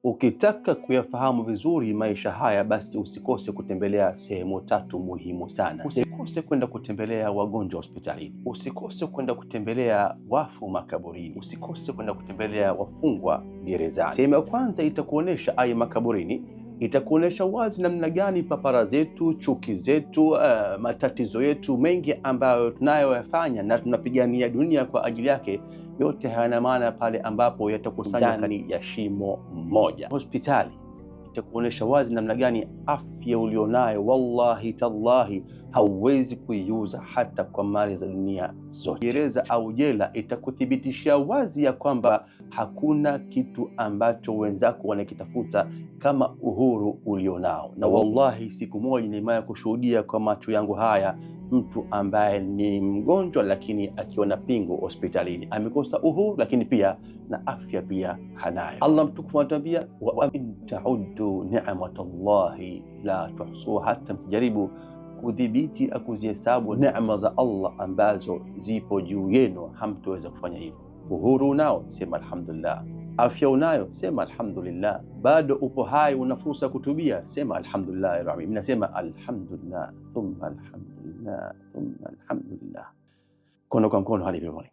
Ukitaka kuyafahamu vizuri maisha haya, basi usikose kutembelea sehemu 3 muhimu sana. Usikose kwenda kutembelea wagonjwa hospitalini, usikose kwenda kutembelea wafu makaburini, usikose kwenda kutembelea wafungwa gerezani. Sehemu ya kwanza itakuonesha aya makaburini, itakuonesha wazi namna gani papara zetu, chuki zetu, matatizo yetu mengi ambayo tunayoyafanya na tunapigania dunia kwa ajili yake, yote hayana maana pale ambapo yatakusanya ndani ya shimo moja. Hospitali itakuonesha wazi namna gani afya ulionayo wallahi tallahi hauwezi kuiuza hata kwa mali za dunia zote. Gereza au jela itakuthibitishia wazi ya kwamba hakuna kitu ambacho wenzako wanakitafuta kama uhuru ulionao. Na wallahi siku moja nimewahi kushuhudia kwa macho yangu haya mtu ambaye ni mgonjwa lakini akiwa na pingu hospitalini, amekosa uhuru lakini pia na afya pia hanayo. Allah mtukufu anatuambia, wa in ta'uddu ni'matallahi la tuhsuha, hata mkijaribu kudhibiti akuzihesabu neema za Allah ambazo zipo juu yenu hamtoweza kufanya hivyo. Uhuru unao, sema alhamdulillah. Afya unayo, sema alhamdulillah. Bado upo hai, una fursa kutubia, sema alhamdulillah. Mimi nasema alhamdulillah thumma alhamdulillah thumma alhamdulillah, kono kwa mkono hadi peponi.